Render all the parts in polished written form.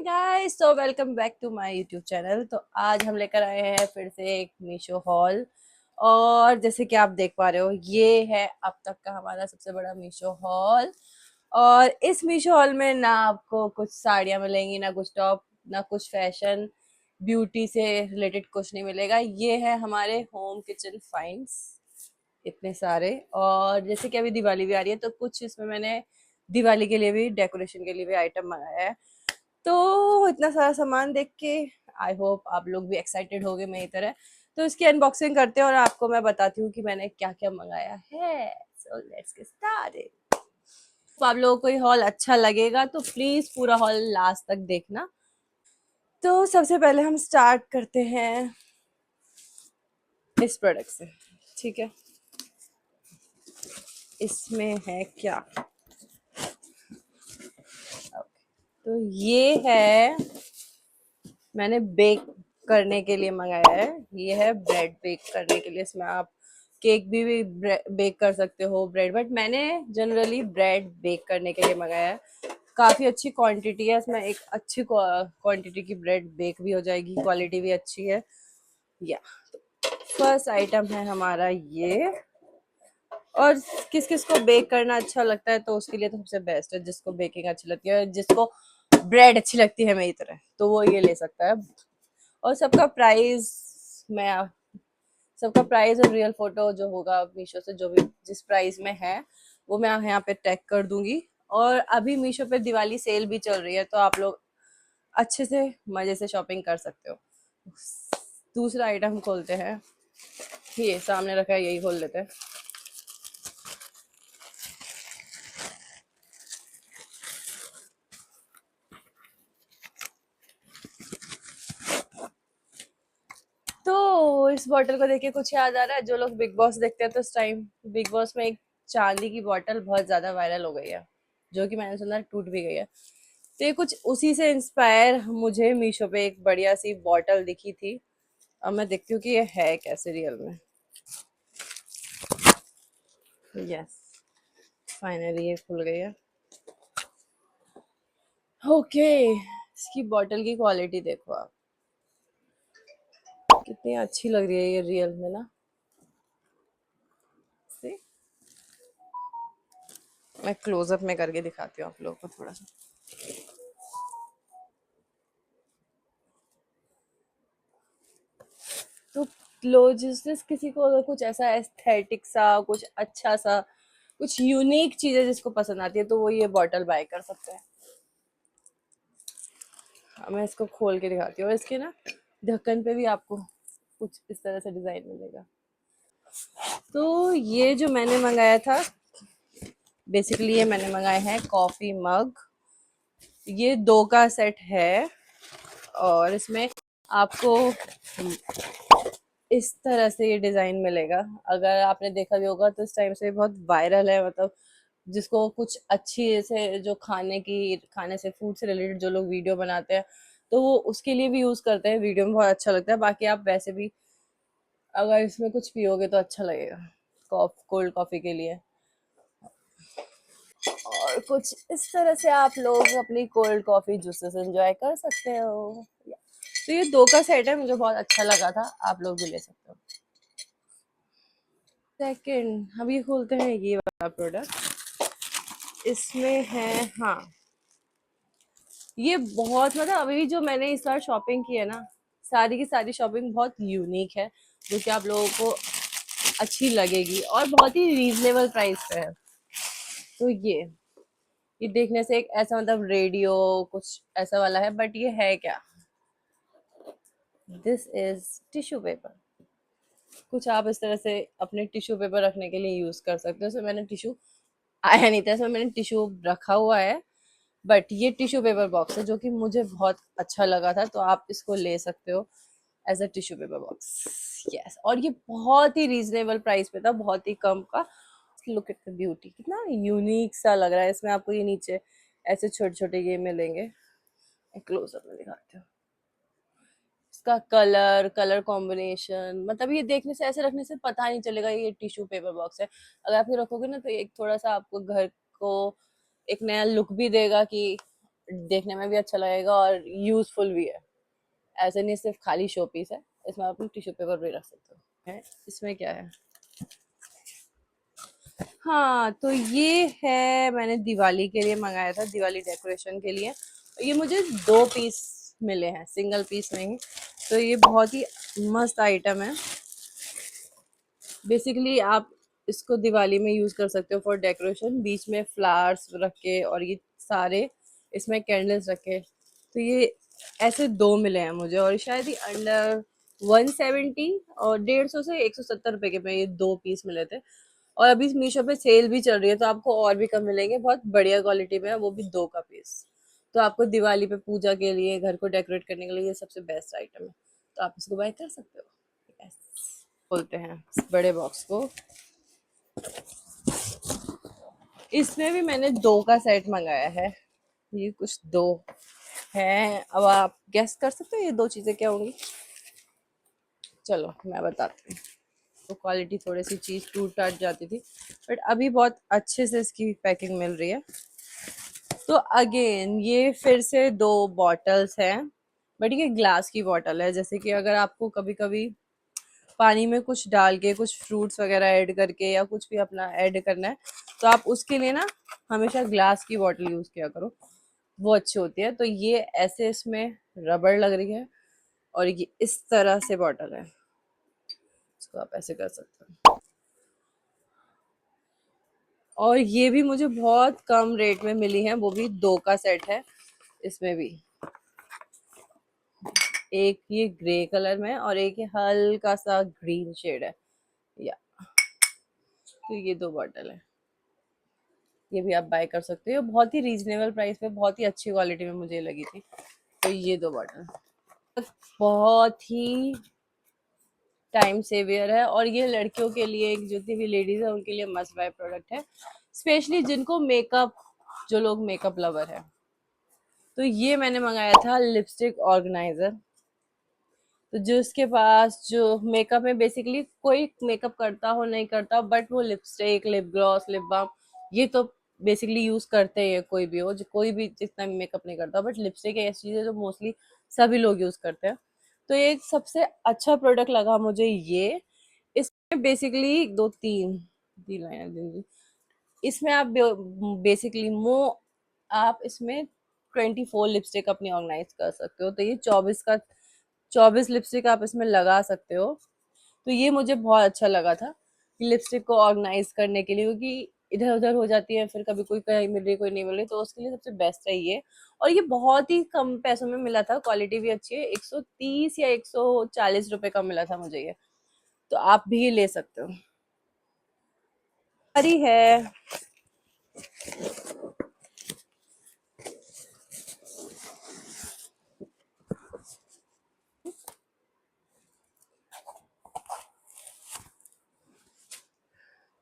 Guys तो welcome back to my YouTube channel. तो आज हम लेकर आए हैं फिर से एक मीशो हॉल। और जैसे कि आप देख पा रहे हो, ये है अब तक का हमारा सबसे बड़ा मीशो हॉल। और इस मीशो हॉल में ना आपको कुछ साड़ियाँ मिलेंगी, ना कुछ टॉप, ना कुछ फैशन ब्यूटी से रिलेटेड कुछ नहीं मिलेगा। ये है हमारे होम किचन फाइंड्स, इतने सारे। और जैसे कि अभी दिवाली भी आ रही है, तो कुछ इसमें मैंने दिवाली के लिए भी, डेकोरेशन के लिए भी आइटम मंगाया है। तो इतना सारा सामान देख के आई होप आप लोग भी एक्साइटेड होगे मेरी तरह। तो इसकी अनबॉक्सिंग करते हैं और आपको मैं बताती हूँ कि मैंने क्या क्या मंगाया है। So let's get started. तो आप लोगों को ये हॉल अच्छा लगेगा तो प्लीज पूरा हॉल लास्ट तक देखना। तो सबसे पहले हम स्टार्ट करते हैं इस प्रोडक्ट से। ठीक है, इसमें है क्या? तो ये है, मैंने बेक करने के लिए मंगाया है। ये है ब्रेड बेक करने के लिए। इसमें आप केक भी बेक कर सकते हो, ब्रेड, बट मैंने जनरली ब्रेड बेक करने के लिए मंगाया है। काफ़ी अच्छी क्वांटिटी है इसमें, एक अच्छी क्वांटिटी की ब्रेड बेक भी हो जाएगी, क्वालिटी भी अच्छी है। या फर्स्ट आइटम है हमारा ये। और किस किस को बेक करना अच्छा लगता है तो उसके लिए तो सबसे बेस्ट है, जिसको बेकिंग अच्छी लगती है, जिसको ब्रेड अच्छी लगती है मेरी तरह, तो वो ये ले सकता है। और सबका प्राइस, मैं सबका प्राइस और रियल फोटो जो होगा मीशो से, जो भी जिस प्राइस में है वो मैं यहाँ पे टैग कर दूंगी। और अभी मीशो पे दिवाली सेल भी चल रही है, तो आप लोग अच्छे से मजे से शॉपिंग कर सकते हो। दूसरा आइटम खोलते हैं। ये सामने रखा है, यही खोल लेते हैं। तो इस बॉटल को देख के कुछ याद आ रहा है? जो लोग बिग बॉस देखते हैं तो इस टाइम बिग बॉस में एक चांदी की बॉटल बहुत ज्यादा वायरल हो गई है, जो कि मैंने सुना टूट भी गई है। तो ये कुछ उसी से इंस्पायर मुझे मीशो पे एक बढ़िया सी बॉटल दिखी थी। अब मैं देखती हूँ कि ये है कैसे रियल में। यस, फाइनली ये खुल गई है। ओके, इसकी बॉटल की क्वालिटी देखो आप, कितनी अच्छी लग रही है ये रियल में ना। See? मैं क्लोजअप में करके दिखाती हूँ आप लोगों को थोड़ा सा। तो लो, जिस किसी को अगर कुछ ऐसा एस्थेटिक सा, कुछ अच्छा सा, कुछ यूनिक चीजें जिसको पसंद आती है, तो वो ये बॉटल बाय कर सकते हैं। मैं इसको खोल के दिखाती हूँ, और इसके ना ढक्कन पे भी आपको कुछ इस तरह से डिजाइन मिलेगा। तो ये जो मैंने मंगाया था, बेसिकली ये मैंने मंगाए हैं कॉफी मग। ये 2 का सेट है। और इसमें आपको इस तरह से ये डिजाइन मिलेगा। अगर आपने देखा भी होगा तो इस टाइम से बहुत वायरल है, मतलब जिसको कुछ अच्छी से, जो खाने से, फूड से रिलेटेड जो लोग वीडियो बनाते हैं, तो वो उसके लिए भी यूज करते हैं। वीडियो में बहुत अच्छा लगता है। बाकी आप वैसे भी अगर इसमें कुछ पियोगे तो अच्छा लगेगा, कोल्ड कॉफी के लिए। और कुछ इस तरह से आप लोग अपनी कोल्ड कॉफी जूसेस एंजॉय कर सकते हो। तो ये 2 का सेट है, मुझे बहुत अच्छा लगा था, आप लोग भी ले सकते हो। सेकंड, अभी खोलते हैं ये वाला प्रोडक्ट। इसमें है, हाँ, ये बहुत, मतलब अभी जो मैंने इस बार शॉपिंग की है ना, सारी की सारी शॉपिंग बहुत यूनिक है, जो कि आप लोगों को अच्छी लगेगी और बहुत ही रीजनेबल प्राइस पे है। तो ये देखने से एक ऐसा, मतलब रेडियो कुछ ऐसा वाला है, बट ये है क्या? This is tissue paper. कुछ आप इस तरह से अपने टिश्यू पेपर रखने के लिए यूज कर सकते हो। इसमें मैंने टिश्यू आया नहीं था, इसमें मैंने टिश्यू रखा हुआ है। बट ये टिश्यू पेपर बॉक्स है, जो कि मुझे बहुत अच्छा लगा था, तो आप इसको ले सकते हो as a tissue paper box. Yes, और ये बहुत ही रीजनेबल प्राइस पे था, बहुत ही कम का। लुक एट द ब्यूटी, कितना यूनिक सा लग रहा है। इसमें आपको ये नीचे ऐसे छोटे छोटे ये मिलेंगे। क्लोजअप में दिखाती हूँ इसका कलर कलर कॉम्बिनेशन, मतलब ये देखने से, ऐसे रखने से पता नहीं चलेगा ये टिश्यू पेपर बॉक्स है। अगर आप ये रखोगे ना, तो एक थोड़ा सा आपको घर को एक नया लुक भी देगा कि देखने में भी अच्छा लगेगा और यूजफुल भी है। ऐसे नहीं सिर्फ खाली शो पीस है, इसमें आप टिश्यू पेपर भी रख सकते हो। है इसमें क्या है? हाँ, तो ये है, मैंने दिवाली के लिए मंगाया था, दिवाली डेकोरेशन के लिए। ये मुझे 2 पीस मिले हैं, सिंगल पीस नहीं। तो ये बहुत ही मस्त आइटम है। बेसिकली आप इसको दिवाली में यूज कर सकते हो फॉर डेकोरेशन, बीच में फ्लावर्स रख के, और ये सारे इसमें कैंडल्स रखे। तो ये ऐसे 2 मिले हैं मुझे, और शायद ही अंडर 170 और 150 से 170 रुपए के में ये 2 पीस मिले थे। और अभी मीशो पे सेल भी चल रही है, तो आपको और भी कम मिलेंगे, बहुत बढ़िया क्वालिटी में है, वो भी 2 का पीस। तो आपको दिवाली पे पूजा के लिए, घर को डेकोरेट करने के लिए ये सबसे बेस्ट आइटम है। तो आप इसको बाय कर सकते हो। Yes. बोलते हैं इस बड़े बॉक्स को। इसमें भी मैंने 2 का सेट मंगाया है। ये कुछ 2 हैं, अब आप गेस कर सकते हो ये 2 चीजें क्या होंगी? चलो मैं बताती हूँ। तो क्वालिटी थोड़ी सी चीज टूट टाट जाती थी, बट अभी बहुत अच्छे से इसकी पैकिंग मिल रही है। तो अगेन ये फिर से 2 बॉटल्स हैं, बट ये ग्लास की बॉटल है। जैसे कि अगर आपको कभी कभी पानी में कुछ डाल के, कुछ फ्रूट्स वगैरह ऐड करके, या कुछ भी अपना ऐड करना है, तो आप उसके लिए ना हमेशा ग्लास की बॉटल यूज किया करो, वो अच्छी होती है। तो ये ऐसे इसमें रबड़ लग रही है, और ये इस तरह से बॉटल है, इसको आप ऐसे कर सकते हो। और ये भी मुझे बहुत कम रेट में मिली है, वो भी 2 का सेट है। इसमें भी एक ये ग्रे कलर में, और एक ये हल्का सा ग्रीन शेड है। या तो ये 2 बॉटल है, ये भी आप बाय कर सकते हो, बहुत ही रीजनेबल प्राइस पे, बहुत ही अच्छी क्वालिटी में मुझे लगी थी। तो ये 2 बॉटल बहुत ही टाइम सेवियर है, और ये लड़कियों के लिए, जितनी भी लेडीज है उनके लिए मस्ट बाय प्रोडक्ट है, स्पेशली जिनको मेकअप, जो लोग मेकअप लवर है। तो ये मैंने मंगाया था लिपस्टिक ऑर्गेनाइजर। तो जिसके पास, जो मेकअप में बेसिकली कोई मेकअप करता हो नहीं करता, बट वो lipstick, lip gloss, lip balm, ये तो बेसिकली यूज करते हैं, कोई भी हो, जो कोई भी जितना मेकअप नहीं करता, बट लिपस्टिक ऐसी चीज है जो मोस्टली सभी लोग यूज करते हैं। तो ये एक सबसे अच्छा प्रोडक्ट लगा मुझे ये। इसमें बेसिकली दो तीन तीन लाइन, इसमें आप बेसिकली आप इसमें 24 लिपस्टिक अपनी ऑर्गेनाइज कर सकते हो। तो ये 24 लिपस्टिक आप इसमें लगा सकते हो। तो ये मुझे बहुत अच्छा लगा था कि लिपस्टिक को ऑर्गेनाइज करने के लिए, क्योंकि इधर उधर हो जाती है, फिर कभी कोई कहीं मिल रही, कोई नहीं मिल रही, तो उसके लिए सबसे बेस्ट है ये। और ये बहुत ही कम पैसों में मिला था, क्वालिटी भी अच्छी है, 130 या 140 रुपए का मिला था मुझे ये। तो आप भी ये ले सकते हो। हरी है।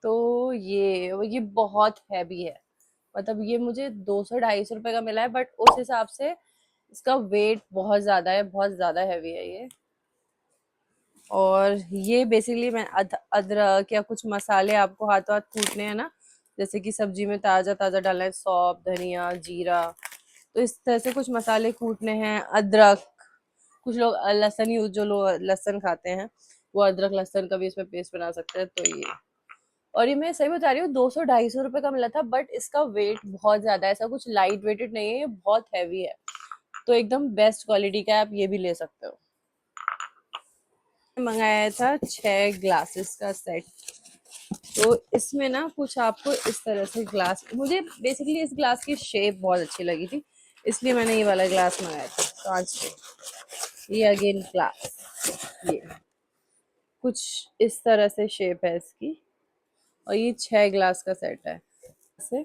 तो ये बहुत हैवी है, मतलब ये मुझे 200-250 रुपए का मिला है, बट उस हिसाब से इसका वेट बहुत ज्यादा है, बहुत ज्यादा हैवी है ये। और ये बेसिकली मैं अदरक या कुछ मसाले आपको हाथों हाथ कूटने हैं ना, जैसे कि सब्जी में ताजा ताजा डालना है, सौंफ, धनिया, जीरा, तो इस तरह से कुछ मसाले कूटने हैं, अदरक, कुछ लोग लहसुन यूज, जो लोग लहसुन खाते हैं वो अदरक लहसुन का भी इसमें पेस्ट बना सकते हैं। तो ये, और ये मैं सही बता रही हूँ, 200-250 रुपए का मिला था, बट इसका वेट बहुत ज्यादा है, ऐसा कुछ लाइट वेटेड नहीं है, ये बहुत हैवी है। तो एकदम बेस्ट क्वालिटी का है, आप ये भी ले सकते हो। मंगाया था 6 ग्लासेस का सेट। तो इसमें ना कुछ आपको इस तरह से ग्लास, मुझे बेसिकली इस ग्लास की शेप बहुत अच्छी लगी थी, इसलिए मैंने ये वाला ग्लास मंगाया था, कांच के। ये अगेन ग्लास, ये कुछ इस तरह से शेप है इसकी, और ये 6 ग्लास का सेट है। से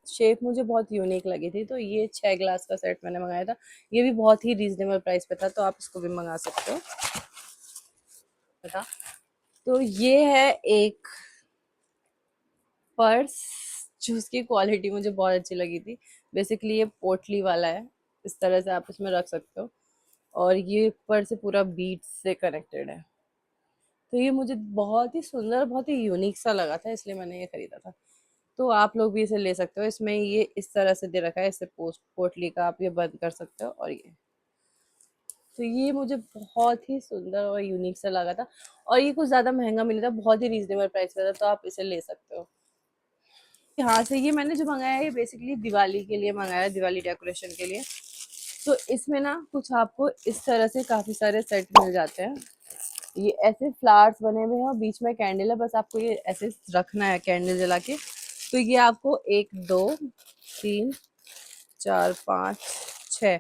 शेप मुझे बहुत यूनिक लगी थी, तो ये 6 ग्लास का सेट मैंने मंगाया था। ये भी बहुत ही रीजनेबल प्राइस पे था, तो आप इसको भी मंगा सकते हो। बता, तो ये है एक पर्स, जो उसकी क्वालिटी मुझे बहुत अच्छी लगी थी। बेसिकली ये पोटली वाला है, इस तरह से आप इसमें रख सकते हो, और ये ऊपर से पूरा बीट से कनेक्टेड है। तो ये मुझे बहुत ही सुंदर, बहुत ही यूनिक सा लगा था, इसलिए मैंने ये खरीदा था। तो आप लोग भी इसे ले सकते हो। इसमें ये इस तरह से दे रखा है, इससे पोस्ट पोटली का आप ये बंद कर सकते हो। और ये तो ये मुझे बहुत ही सुंदर और यूनिक सा लगा था, और ये कुछ ज़्यादा महंगा मिला था, बहुत ही रीजनेबल प्राइस का था, तो आप इसे ले सकते हो यहाँ से। ये मैंने जो मंगाया है ये बेसिकली दिवाली के लिए मंगाया है, दिवाली डेकोरेशन के लिए। तो इसमें ना कुछ आपको इस तरह से काफ़ी सारे सेट मिल जाते हैं। ये ऐसे फ्लावर्स बने हुए हैं और बीच में कैंडल है, बस आपको ये ऐसे रखना है कैंडल जला के। तो ये आपको 1 2 3 4 5 6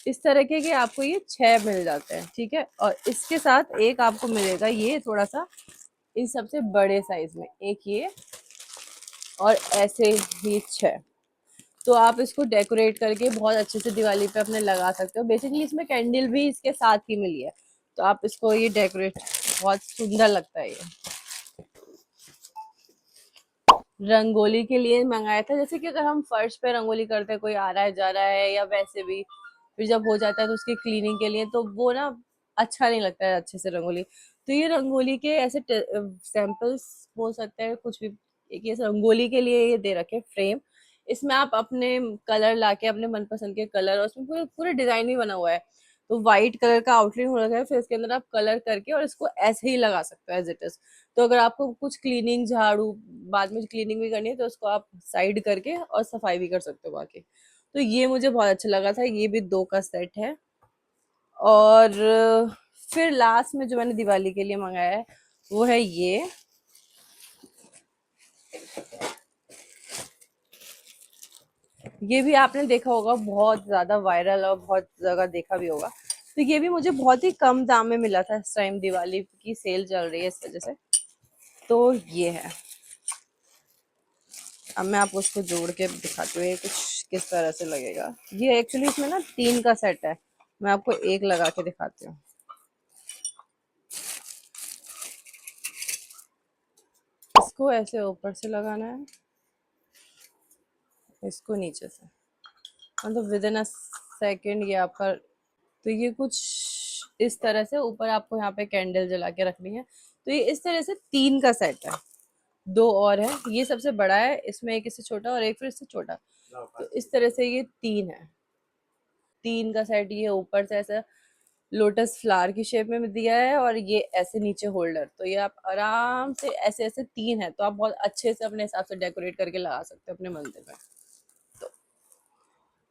इस तरह के आपको ये 6 मिल जाते हैं, ठीक है। और इसके साथ एक आपको मिलेगा ये थोड़ा सा इन सबसे बड़े साइज में, एक ये, और ऐसे ही 6। तो आप इसको डेकोरेट करके बहुत अच्छे से दिवाली पे अपने लगा सकते हो। बेसिकली इसमें कैंडल भी इसके साथ ही मिली है, तो आप इसको ये डेकोरेट, बहुत सुंदर लगता है ये। रंगोली के लिए मंगाया था, जैसे कि अगर हम फर्श पे रंगोली करते हैं, कोई आ रहा है जा रहा है, या वैसे भी फिर जब हो जाता है तो उसकी क्लीनिंग के लिए, तो वो ना अच्छा नहीं लगता है अच्छे से रंगोली। तो ये रंगोली के ऐसे सैंपल्स बोल सकते हैं कुछ भी, एक ये रंगोली के लिए ये दे रखे फ्रेम। इसमें आप अपने कलर लाके, अपने मनपसंद के कलर, और उसमें पूरे पूरे डिजाइन भी बना हुआ है। तो व्हाइट कलर का आउटलाइन हो रखा है, फिर इसके अंदर आप कलर करके और इसको ऐसे ही लगा सकते हो एज इट इज। तो अगर आपको कुछ क्लीनिंग, झाड़ू, बाद में क्लीनिंग भी करनी है, तो उसको आप साइड करके और सफाई भी कर सकते हो बाकी। तो ये मुझे बहुत अच्छा लगा था, ये भी 2 का सेट है। और फिर लास्ट में जो मैंने दिवाली के लिए मंगाया है वो है ये भी आपने देखा होगा, बहुत ज्यादा वायरल और बहुत जगह देखा भी होगा। तो ये भी मुझे बहुत ही कम दाम में मिला था, इस टाइम दिवाली की सेल चल रही है इस वजह से। तो ये है, अब मैं आपको उसको जोड़ के दिखाती हूँ ये कुछ किस तरह से लगेगा। ये एक्चुअली इसमें ना 3 का सेट है, मैं आपको एक लगा के दिखाती हूँ। इसको ऐसे ऊपर से लगाना है, इसको नीचे से, मतलब विद इन अ सेकेंड ये आपका। तो ये कुछ इस तरह से ऊपर आपको यहाँ पे कैंडल जला के रखनी है। तो ये इस तरह से 3 का सेट है, 2 और है, ये सबसे बड़ा है, इसमें एक इससे छोटा और एक फिर इससे छोटा। तो इस तरह से ये 3 है, 3 का सेट। ये ऊपर से ऐसा लोटस फ्लावर की शेप में दिया है, और ये ऐसे नीचे होल्डर। तो ये आप आराम से ऐसे ऐसे 3 है, तो आप बहुत अच्छे से अपने हिसाब से डेकोरेट करके लगा सकते हो अपने मंदिर में।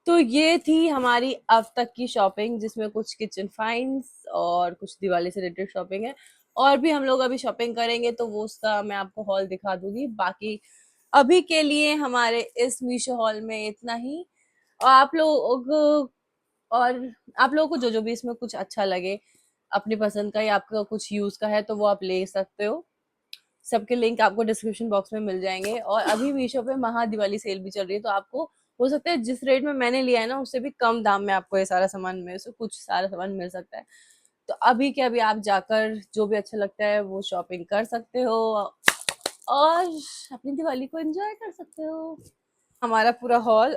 तो ये थी हमारी अब तक की शॉपिंग, जिसमें कुछ किचन फाइंड्स और कुछ दिवाली से रिलेटेड शॉपिंग है। और भी हम लोग अभी शॉपिंग करेंगे तो वो उसका मैं आपको हॉल दिखा दूंगी। बाकी अभी के लिए हमारे इस मीशो हॉल में इतना ही। और और आप लोगों को जो जो भी इसमें कुछ अच्छा लगे अपनी पसंद का, या आपका कुछ यूज का है, तो वो आप ले सकते हो। सबके लिंक आपको डिस्क्रिप्शन बॉक्स में मिल जाएंगे। और अभी मीशो पे महा दिवाली सेल भी चल रही है, तो आपको हो सकता है जिस रेट में मैंने लिया है ना उससे भी कम दाम में आपको ये सारा सामान में से कुछ सारा सामान मिल सकता है। तो अभी के अभी आप जाकर जो भी अच्छा लगता है वो शॉपिंग कर सकते हो, और अपनी दिवाली को एंजॉय कर सकते हो। हमारा पूरा हॉल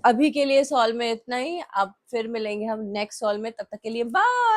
अभी के लिए इस हॉल में इतना ही। अब फिर मिलेंगे हम नेक्स्ट हॉल में, तब तक के लिए बाय।